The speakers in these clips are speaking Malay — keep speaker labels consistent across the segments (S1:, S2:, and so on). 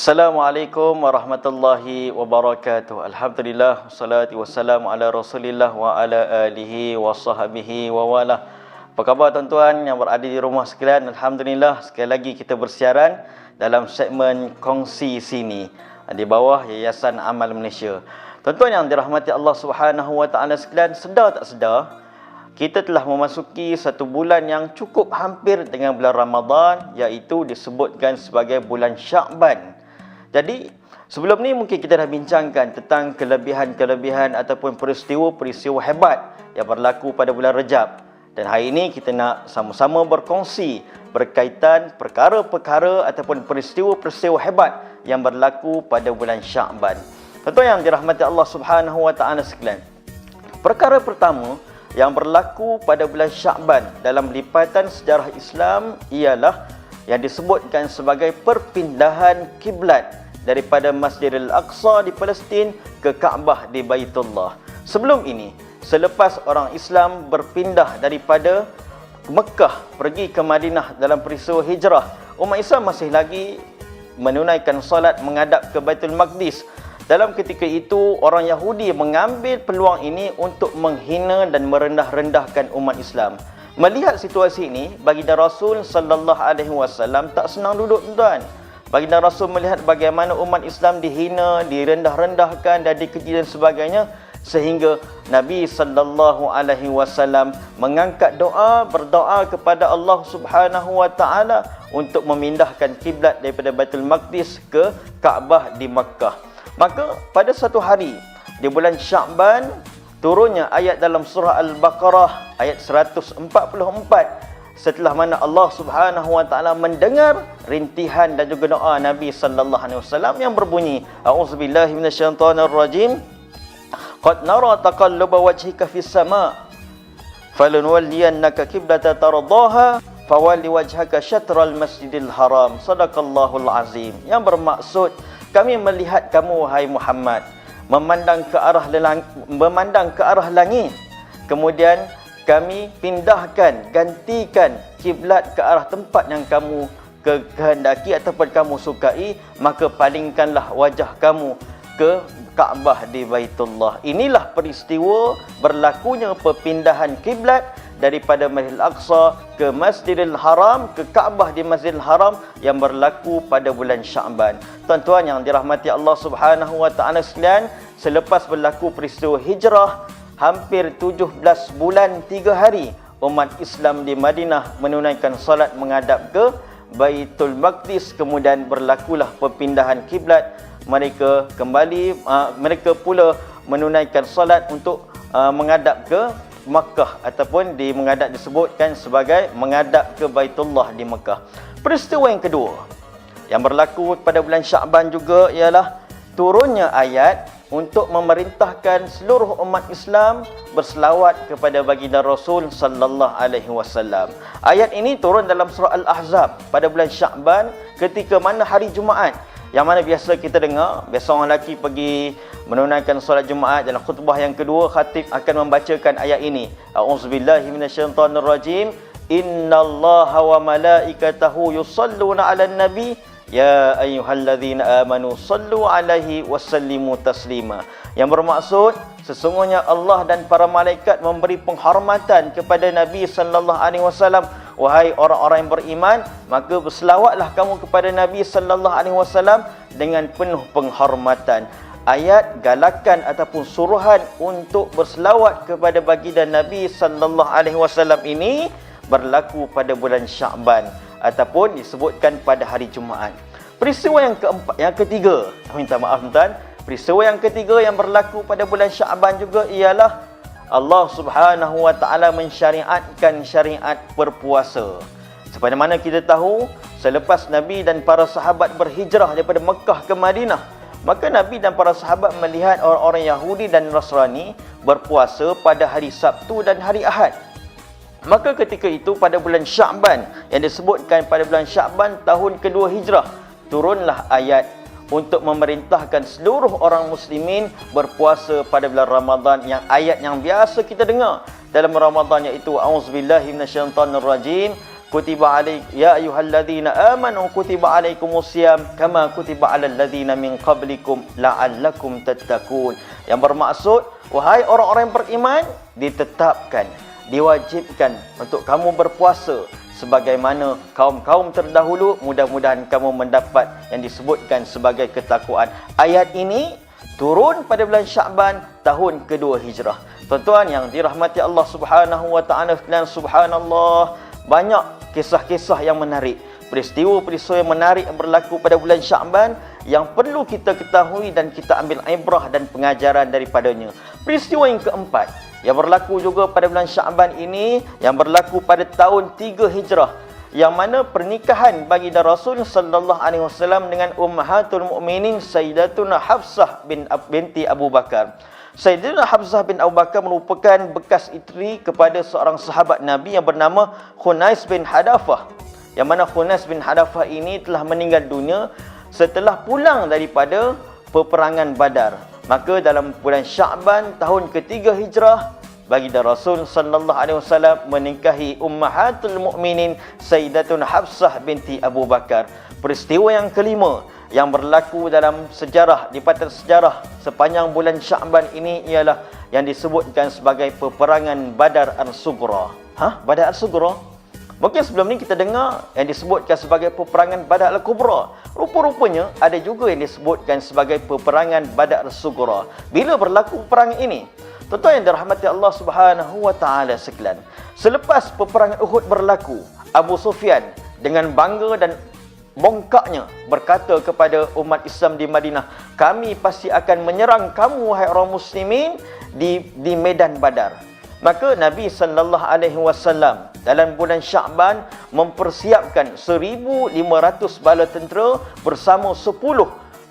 S1: Assalamualaikum warahmatullahi wabarakatuh. Alhamdulillah, wassalatu wassalamu ala Rasulillah wa ala alihi wa sahbihi wa wala. Apa khabar tuan-tuan yang berada di rumah sekalian? Alhamdulillah, sekali lagi kita bersiaran dalam segmen Kongsi Sini di bawah Yayasan Amal Malaysia. Tuan-tuan yang dirahmati Allah Subhanahu wa taala sekalian, sedar tak sedar kita telah memasuki satu bulan yang cukup hampir dengan bulan Ramadan, iaitu disebutkan sebagai bulan Syakban. Jadi, sebelum ni mungkin kita dah bincangkan tentang kelebihan-kelebihan ataupun peristiwa-peristiwa hebat yang berlaku pada bulan Rejab. Dan hari ini kita nak sama-sama berkongsi berkaitan perkara-perkara ataupun peristiwa-peristiwa hebat yang berlaku pada bulan Syakban. Tentu yang dirahmati Allah Subhanahu wa taala sekalian. Perkara pertama yang berlaku pada bulan Syakban dalam lipatan sejarah Islam ialah yang disebutkan sebagai perpindahan kiblat daripada Masjidil Aqsa di Palestin ke Kaabah di Baitullah. Sebelum ini, selepas orang Islam berpindah daripada Mekah pergi ke Madinah dalam peristiwa hijrah, umat Islam masih lagi menunaikan solat menghadap ke Baitul Maqdis. Dalam ketika itu, orang Yahudi mengambil peluang ini untuk menghina dan merendah-rendahkan umat Islam. Melihat situasi ini, baginda Rasul sallallahu alaihi wasallam tak senang duduk, tuan. Baginda Rasul melihat bagaimana umat Islam dihina, direndah-rendahkan dan dikeji dan sebagainya, sehingga Nabi sallallahu alaihi wasallam mengangkat doa, berdoa kepada Allah Subhanahu wa taala untuk memindahkan kiblat daripada Baitul Maqdis ke Kaabah di Makkah. Maka pada satu hari di bulan Syakban turunnya ayat dalam surah Al-Baqarah ayat 144, setelah mana Allah Subhanahu wa taala mendengar rintihan dan juga doa Nabi sallallahu alaihi wasallam yang berbunyi, A'udzubillahi minasyaitonir rajim. Qad nara taqalluba wajhika fis sama' falanwalliyannaka qiblatan tardaha fawalli wajhaka syatral masjidil haram. Sadaqallahul azim. Yang bermaksud, kami melihat kamu, wahai Muhammad, memandang ke arah langit. Kemudian kami pindahkan, gantikan kiblat ke arah tempat yang kamu kehendaki ataupun kamu sukai, maka palingkanlah wajah kamu ke Kaabah di Baitullah. Inilah peristiwa berlakunya perpindahan kiblat daripada Masjidil Aqsa ke Masjidil Haram, ke Kaabah di Masjidil Haram yang berlaku pada bulan Syakban. Tuan-tuan yang dirahmati Allah Subhanahu wa taala sekalian, selepas berlaku peristiwa hijrah, hampir 17 bulan 3 hari umat Islam di Madinah menunaikan solat menghadap ke Baitul Maqdis, kemudian berlakulah perpindahan kiblat. Mereka pula menunaikan solat untuk menghadap ke Makkah ataupun disebutkan sebagai menghadap ke Baitullah di Makkah. Peristiwa yang kedua yang berlaku pada bulan Syakban juga ialah turunnya ayat untuk memerintahkan seluruh umat Islam berselawat kepada baginda Rasul sallallahu alaihi wasallam. Ayat ini turun dalam surah Al-Ahzab pada bulan Syakban ketika mana hari Jumaat, yang mana biasa kita dengar, biasa orang lelaki pergi menunaikan solat Jumaat, dalam khutbah yang kedua khatib akan membacakan ayat ini. A'udzubillahi minasyaitonirrajim. Innallaha wa malaikatahu yusalluna 'alan nabi ya ayyuhalladzina amanu sallu 'alaihi wasallimu taslima. Yang bermaksud, sesungguhnya Allah dan para malaikat memberi penghormatan kepada Nabi sallallahu alaihi wasallam. Wahai orang-orang yang beriman, maka berselawatlah kamu kepada Nabi sallallahu alaihi wasallam dengan penuh penghormatan. Ayat galakan ataupun suruhan untuk berselawat kepada baginda Nabi sallallahu alaihi wasallam ini berlaku pada bulan Syakban ataupun disebutkan pada hari Jumaat. Peristiwa yang ketiga, minta maaf tuan, peristiwa yang ketiga yang berlaku pada bulan Syakban juga ialah Allah Subhanahu wa taala mensyariatkan syariat berpuasa. Seperti mana kita tahu, selepas Nabi dan para sahabat berhijrah daripada Mekah ke Madinah, maka Nabi dan para sahabat melihat orang-orang Yahudi dan Nasrani berpuasa pada hari Sabtu dan hari Ahad. Maka ketika itu pada bulan Syakban, yang disebutkan pada bulan Syakban tahun kedua hijrah, turunlah ayat untuk memerintahkan seluruh orang muslimin berpuasa pada bulan Ramadan, yang ayat yang biasa kita dengar dalam Ramadan, iaitu A'udzubillahi minasyaitonirrajim. kutiba ya ayyuhalladzina amanu kutiba alaikumusiyam kama kutiba alal ladzina min qablikum la'allakum tattaqun. Yang bermaksud, wahai orang-orang yang beriman, ditetapkan, diwajibkan untuk kamu berpuasa sebagaimana kaum-kaum terdahulu, mudah-mudahan kamu mendapat yang disebutkan sebagai ketakwaan. Ayat ini turun pada bulan Sya'ban tahun kedua Hijrah. Tuan-tuan yang dirahmati Allah Subhanahu wa taala sekalian, subhanallah, banyak kisah-kisah yang menarik, peristiwa-peristiwa yang menarik yang berlaku pada bulan Sya'ban yang perlu kita ketahui dan kita ambil ibrah dan pengajaran daripadanya. Peristiwa yang keempat yang berlaku juga pada bulan Sya'ban ini, yang berlaku pada tahun 3 Hijrah, yang mana pernikahan baginda Rasul sallallahu alaihi wasallam dengan ummahatul mukminin Sayyidatuna Hafsah binti Abu Bakar. Sayyidatuna Hafsah bin Abu Bakar merupakan bekas isteri kepada seorang sahabat Nabi yang bernama Khunais bin Hadafah. Yang mana Khunais bin Hadafah ini telah meninggal dunia setelah pulang daripada peperangan Badar. Maka dalam bulan Sya'ban tahun ketiga Hijrah, baginda Rasul sallallahu alaihi wasallam menikahi ummahatul mukminin Sayyidatuna Hafsah binti Abu Bakar. Peristiwa yang kelima yang berlaku dalam sejarah, di patah sejarah sepanjang bulan Sya'ban ini ialah yang disebutkan sebagai peperangan Badar Al-Sughra. Badar Al-Sughra? Mungkin sebelum ni kita dengar yang disebutkan sebagai peperangan Badar Al-Kubra. Rupa-rupanya ada juga yang disebutkan sebagai peperangan Badar Al-Sughra. Bila berlaku peperangan ini? Tuan-tuan yang dirahmati Allah Subhanahu wa taala sekalian, selepas peperangan Uhud berlaku, Abu Sufyan dengan bangga dan bongkaknya berkata kepada umat Islam di Madinah, kami pasti akan menyerang kamu wahai orang muslimin di medan Badar. Maka Nabi sallallahu alaihi wasallam dalam bulan Sya'ban mempersiapkan 1,500 bala tentera bersama 10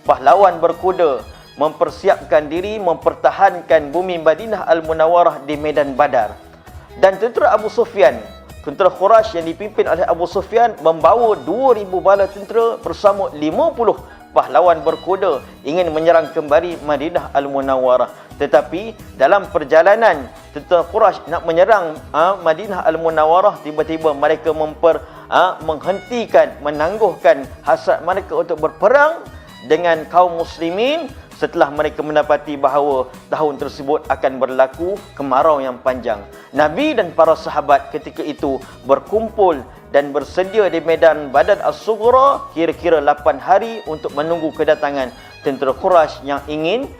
S1: pahlawan berkuda, mempersiapkan diri mempertahankan bumi Madinah Al-Munawwarah di medan Badar. Dan tentera Abu Sufyan, tentera Quraisy yang dipimpin oleh Abu Sufyan, membawa 2,000 bala tentera bersama 50 pahlawan berkuda ingin menyerang kembali Madinah Al-Munawwarah. Tetapi dalam perjalanan tentera Quraisy nak menyerang Madinah Al-Munawwarah, tiba-tiba mereka menghentikan, menangguhkan hasrat mereka untuk berperang dengan kaum muslimin setelah mereka mendapati bahawa tahun tersebut akan berlaku kemarau yang panjang. Nabi dan para sahabat ketika itu berkumpul dan bersedia di medan Badar As-Sughra kira-kira 8 hari untuk menunggu kedatangan tentera Quraisy yang ingin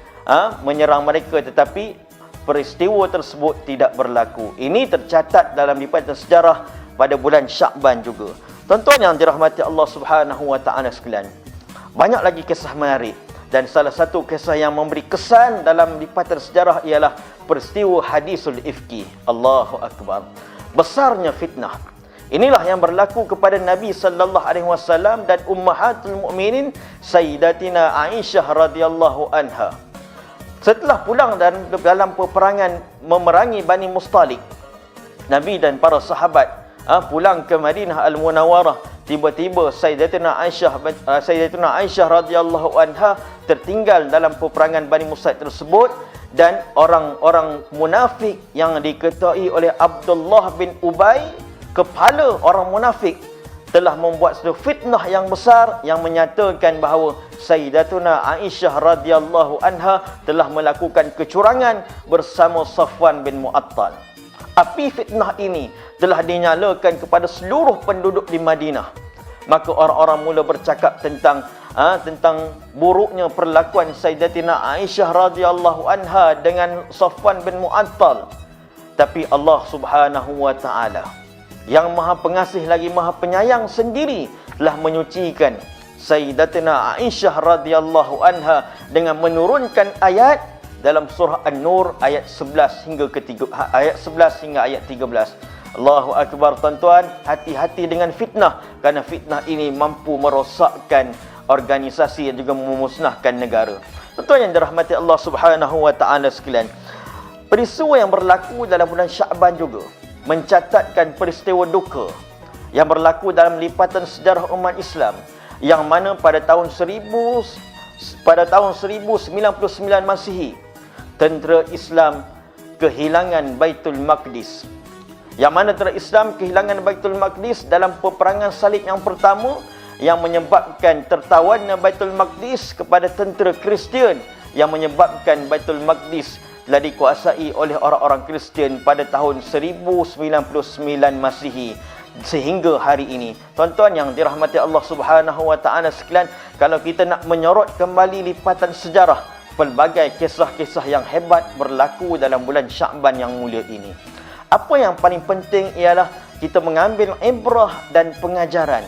S1: menyerang mereka, tetapi peristiwa tersebut tidak berlaku. Ini tercatat dalam dipatah sejarah pada bulan Sya'ban juga. Tuan-tuan yang dirahmati Allah Subhanahu wa taala sekalian, banyak lagi kisah menarik. Dan salah satu kisah yang memberi kesan dalam lipatan sejarah ialah peristiwa hadisul ifki. Allahu Akbar. Besarnya fitnah. Inilah yang berlaku kepada Nabi sallallahu alaihi wasallam dan ummahatul mukminin Sayyidatina Aisyah radhiyallahu anha. Setelah pulang dalam peperangan memerangi Bani Mustalik, Nabi dan para sahabat pulang ke Madinah Al-Munawwarah. Tiba-tiba Sayyidatina Aisyah radhiyallahu anha tertinggal dalam peperangan Bani Mustalik tersebut, dan orang-orang munafik yang diketuai oleh Abdullah bin Ubay, kepala orang munafik, telah membuat satu fitnah yang besar yang menyatakan bahawa Sayyidatuna Aisyah radhiyallahu anha telah melakukan kecurangan bersama Safwan bin Mu'attal. Api fitnah ini telah dinyalakan kepada seluruh penduduk di Madinah. Maka orang-orang mula bercakap tentang buruknya perlakuan Sayyidatina Aisyah radhiyallahu anha dengan Safwan bin Mu'attal. Tapi Allah Subhanahu wa taala yang Maha Pengasih lagi Maha Penyayang sendiri telah menyucikan Sayyidatina Aisyah radhiyallahu anha dengan menurunkan ayat dalam surah An-Nur ayat 11 hingga ayat 13. Allahu Akbar. Tuan-tuan, hati-hati dengan fitnah, kerana fitnah ini mampu merosakkan organisasi dan juga memusnahkan negara. Tuan-tuan yang dirahmati Allah Subhanahu wa taala sekalian, peristiwa yang berlaku dalam bulan Sya'ban juga mencatatkan peristiwa duka yang berlaku dalam lipatan sejarah umat Islam, yang mana pada tahun 1099 Masihi, tentera Islam kehilangan Baitul Maqdis. Yang mana tentera Islam kehilangan Baitul Maqdis dalam peperangan salib yang pertama, yang menyebabkan tertawannya Baitul Maqdis kepada tentera Kristian, yang menyebabkan Baitul Maqdis telah dikuasai oleh orang-orang Kristian pada tahun 1099 Masihi sehingga hari ini. Tuan-tuan yang dirahmati Allah Subhanahu wa taala sekalian, kalau kita nak menyorot kembali lipatan sejarah, pelbagai kisah-kisah yang hebat berlaku dalam bulan Sya'ban yang mulia ini. Apa yang paling penting ialah kita mengambil ibrah dan pengajaran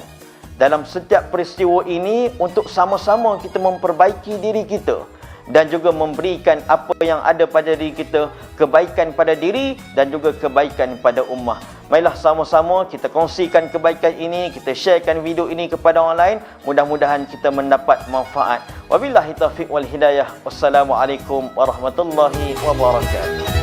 S1: dalam setiap peristiwa ini untuk sama-sama kita memperbaiki diri kita dan juga memberikan apa yang ada pada diri kita, kebaikan pada diri dan juga kebaikan pada ummah. Marilah sama-sama kita kongsikan kebaikan ini, kita sharekan video ini kepada orang lain. Mudah-mudahan kita mendapat manfaat. Wabillahi taufiq wal hidayah. Wassalamualaikum warahmatullahi wabarakatuh.